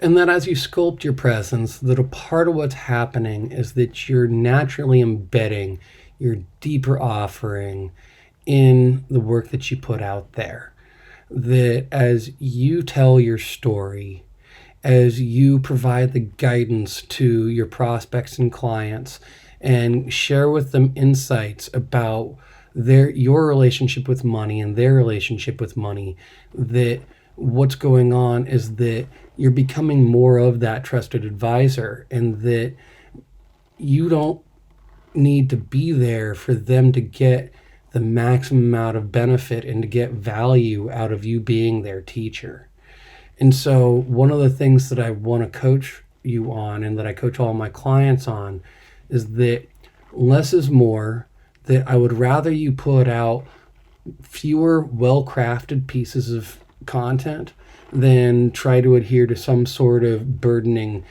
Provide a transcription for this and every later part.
And that as you sculpt your presence, that a part of what's happening is that you're naturally embedding your deeper offering in the work that you put out there. That as you tell your story, as you provide the guidance to your prospects and clients and share with them insights about your relationship with money and their relationship with money, that what's going on is that you're becoming more of that trusted advisor, and that you don't need to be there for them to get the maximum amount of benefit and to get value out of you being their teacher. And so one of the things that I want to coach you on, and that I coach all my clients on, is that less is more. That I would rather you put out fewer well-crafted pieces of content than try to adhere to some sort of burdening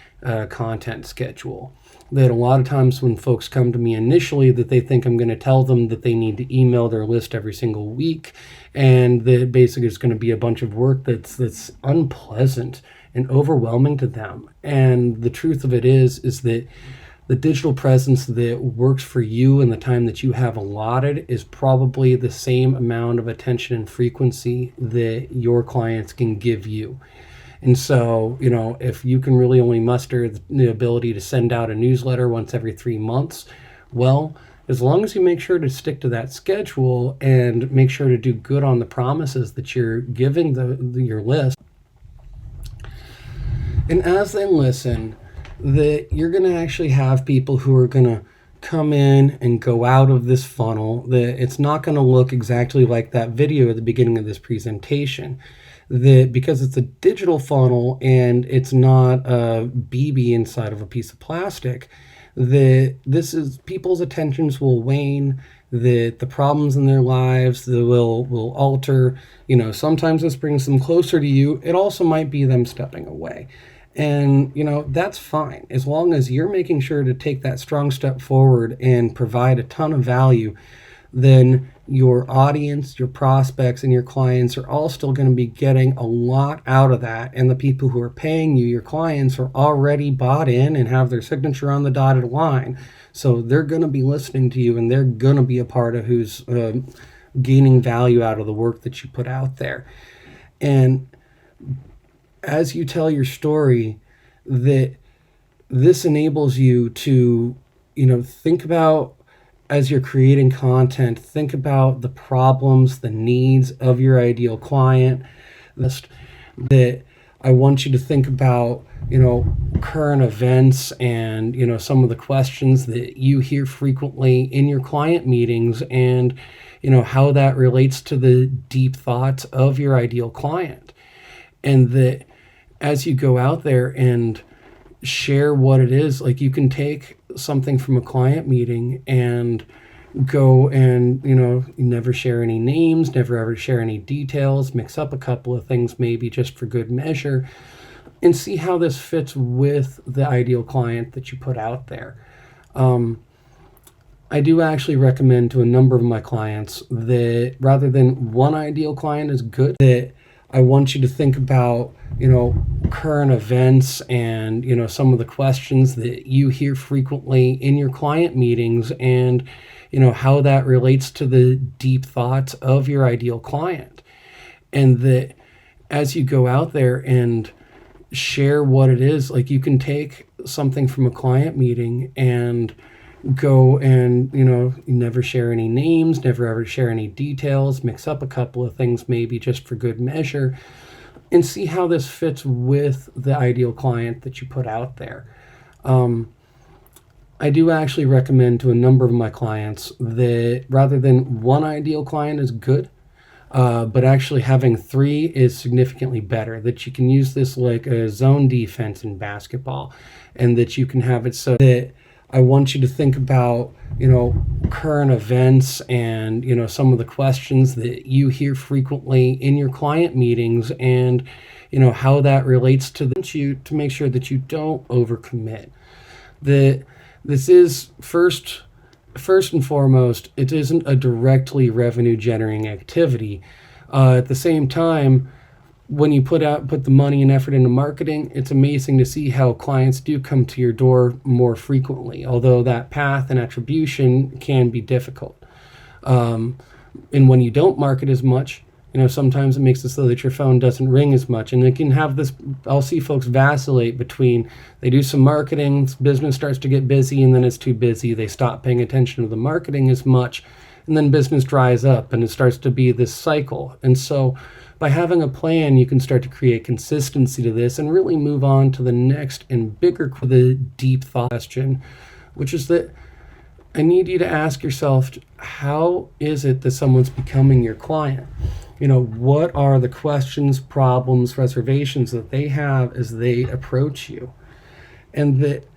content schedule. That a lot of times when folks come to me initially, that they think I'm going to tell them that they need to email their list every single week, and that basically it's going to be a bunch of work that's unpleasant and overwhelming to them. And the truth of it is that the digital presence that works for you in the time that you have allotted is probably the same amount of attention and frequency that your clients can give you. And so, if you can really only muster the ability to send out a newsletter once every 3 months, well, as long as you make sure to stick to that schedule and make sure to do good on the promises that you're giving your list, and as they listen, that you're going to actually have people who are going to come in and go out of this funnel, that it's not going to look exactly like that video at the beginning of this presentation. That because it's a digital funnel and it's not a BB inside of a piece of plastic, that people's attentions will wane, that the problems in their lives will alter. Sometimes this brings them closer to you. It also might be them stepping away. And, that's fine. As long as you're making sure to take that strong step forward and provide a ton of value, then your audience, your prospects, and your clients are all still going to be getting a lot out of that. And the people who are paying you, your clients, are already bought in and have their signature on the dotted line. So they're going to be listening to you, and they're going to be a part of who's gaining value out of the work that you put out there. And as you tell your story, that this enables you to, think about, as you're creating content, think about the problems, the needs of your ideal client. That I want you to think about, current events and, some of the questions that you hear frequently in your client meetings, and, how that relates to the deep thoughts of your ideal client. And that as you go out there and share what it is, like, you can take something from a client meeting and go and, never share any names, never ever share any details, mix up a couple of things maybe just for good measure, and see how this fits with the ideal client that you put out there. I do actually recommend to a number of my clients that rather than one ideal client is good, that I want you to think about, current events and, some of the questions that you hear frequently in your client meetings, and, how that relates to the deep thoughts of your ideal client. And that as you go out there and share what it is, like, you can take something from a client meeting and go and, never share any names, never ever share any details, mix up a couple of things maybe just for good measure, and see how this fits with the ideal client that you put out there. I do actually recommend to a number of my clients that rather than one ideal client is good, but actually having 3 is significantly better. That you can use this like a zone defense in basketball, and that you can have it so that I want you to think about, current events and, some of the questions that you hear frequently in your client meetings, and, how that relates to you, to make sure that you don't overcommit. That this is first and foremost, it isn't a directly revenue generating activity. At the same time, when you put the money and effort into marketing, it's amazing to see how clients do come to your door more frequently, although that path and attribution can be difficult. And when you don't market as much, sometimes it makes it so that your phone doesn't ring as much. And it can have this, I'll see folks vacillate between, they do some marketing, business starts to get busy, and then it's too busy. They stop paying attention to the marketing as much, and then business dries up, and it starts to be this cycle. And so by having a plan, you can start to create consistency to this and really move on to the next and bigger, the deep thought question, which is that I need you to ask yourself, how is it that someone's becoming your client? What are the questions, problems, reservations that they have as they approach you? And that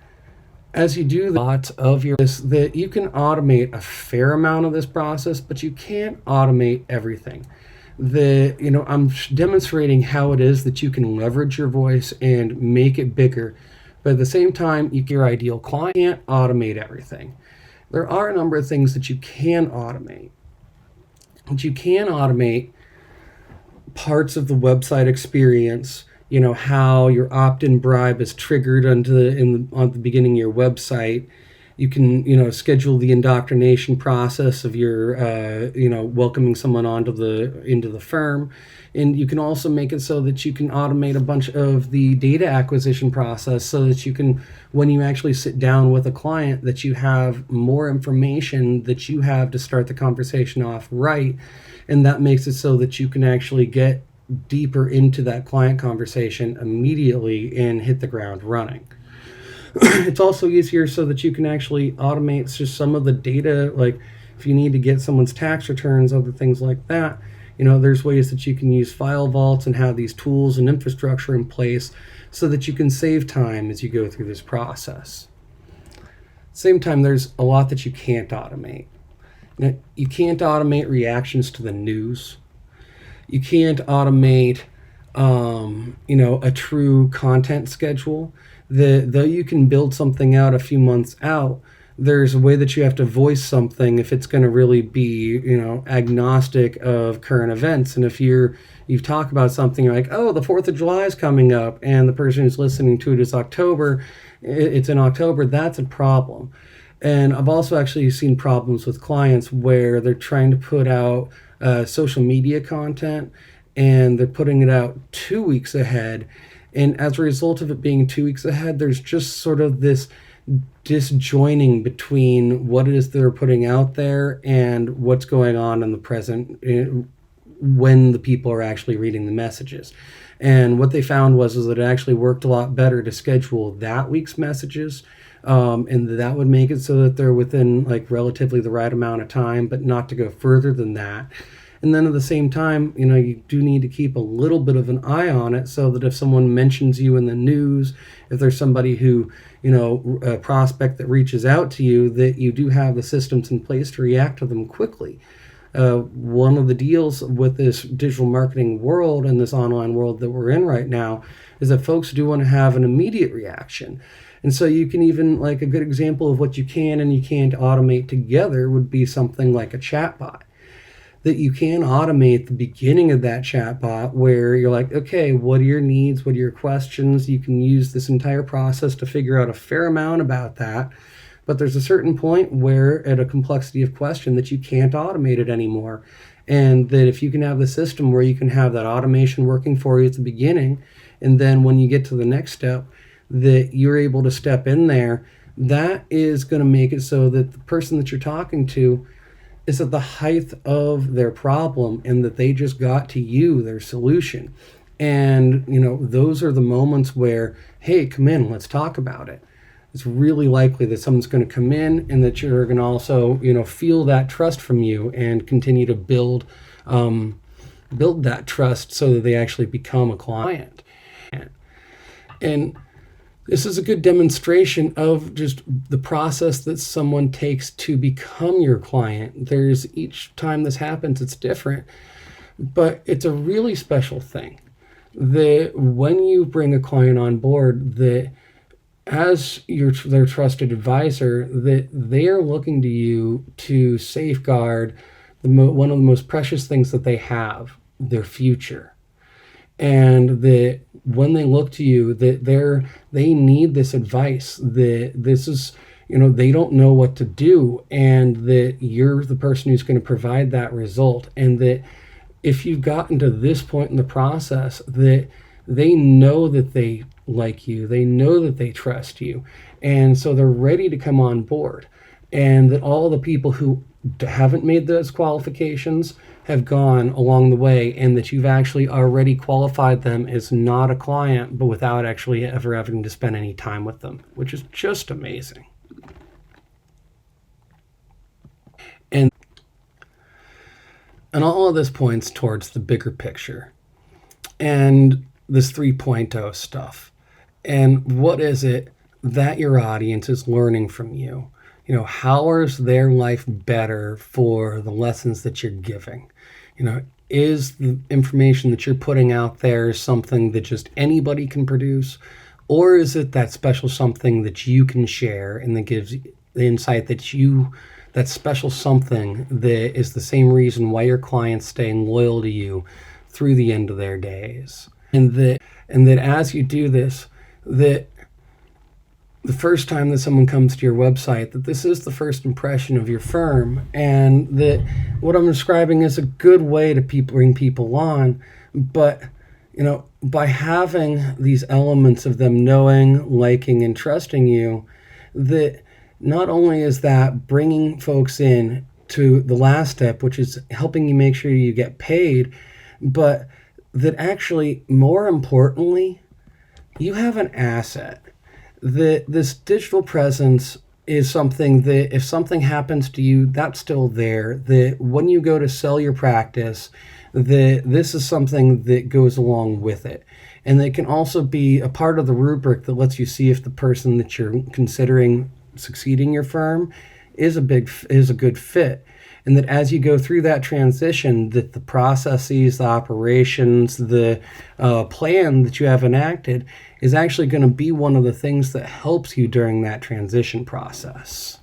as you do lots of that you can automate a fair amount of this process, but you can't automate everything. I'm demonstrating how it is that you can leverage your voice and make it bigger, but at the same time, your ideal client can't automate everything. There are a number of things that you can automate. But you can automate parts of the website experience, how your opt-in bribe is triggered on the beginning of your website. You can, schedule the indoctrination process of your, welcoming someone into the firm. And you can also make it so that you can automate a bunch of the data acquisition process so that you can, when you actually sit down with a client, that you have more information that you have to start the conversation off right. And that makes it so that you can actually get deeper into that client conversation immediately and hit the ground running. It's also easier so that you can actually automate just some of the data, like if you need to get someone's tax returns, other things like that. There's ways that you can use file vaults and have these tools and infrastructure in place so that you can save time as you go through this process. Same time, there's a lot that you can't automate. You can't automate reactions to the news. You can't automate, a true content schedule. Though you can build something out a few months out, there's a way that you have to voice something if it's going to really be, agnostic of current events. And if you talk about something, you're like, oh, the 4th of July is coming up, and the person who's listening to it is October, it's in October, that's a problem. And I've also actually seen problems with clients where they're trying to put out social media content, and they're putting it out 2 weeks ahead. And as a result of it being 2 weeks ahead, there's just sort of this disjoining between what it is they're putting out there and what's going on in the present when the people are actually reading the messages. And what they found was that it actually worked a lot better to schedule that week's messages, and that would make it so that they're within relatively the right amount of time, but not to go further than that. And then at the same time, you do need to keep a little bit of an eye on it so that if someone mentions you in the news, if there's somebody who, a prospect that reaches out to you, that you do have the systems in place to react to them quickly. One of the deals with this digital marketing world and this online world that we're in right now is that folks do want to have an immediate reaction. And so you can even, a good example of what you can and you can't automate together would be something like a chatbot. That you can automate the beginning of that chatbot where you're like, okay, what are your needs? What are your questions? You can use this entire process to figure out a fair amount about that. But there's a certain point where at a complexity of question that you can't automate it anymore. And that if you can have the system where you can have that automation working for you at the beginning, and then when you get to the next step, that you're able to step in there, that is going to make it so that the person that you're talking to is at the height of their problem and that they just got to you, their solution. And, those are the moments where, hey, come in, let's talk about it. It's really likely that someone's going to come in and that you're going to also, feel that trust from you and continue to build that trust so that they actually become a client. And this is a good demonstration of just the process that someone takes to become your client. Each time this happens, it's different, but it's a really special thing that when you bring a client on board, that as their trusted advisor, that they are looking to you to safeguard one of the most precious things that they have, their future. and that when they look to you, that they need this advice, that this is, they don't know what to do, and that you're the person who's going to provide that result. And that if you've gotten to this point in the process, that they know that they like you, they know that they trust you, and so they're ready to come on board. And that all the people who haven't made those qualifications have gone along the way, and that you've actually already qualified them as not a client, but without actually ever having to spend any time with them, which is just amazing. And all of this points towards the bigger picture and this 3.0 stuff. And what is it that your audience is learning from you? How is their life better for the lessons that you're giving? Is the information that you're putting out there something that just anybody can produce? Or is it that special something that you can share and that gives the insight that special something that is the same reason why your clients staying loyal to you through the end of their days? And that as you do this, that the first time that someone comes to your website, that this is the first impression of your firm, and that what I'm describing is a good way to bring people on. But, by having these elements of them knowing, liking, and trusting you, that not only is that bringing folks in to the last step, which is helping you make sure you get paid, but that actually, more importantly, you have an asset. That this digital presence is something that if something happens to you, that's still there. That when you go to sell your practice, that this is something that goes along with it. And that can also be a part of the rubric that lets you see if the person that you're considering succeeding your firm is a good fit. And that as you go through that transition, that the processes, the operations, the plan that you have enacted is actually going to be one of the things that helps you during that transition process.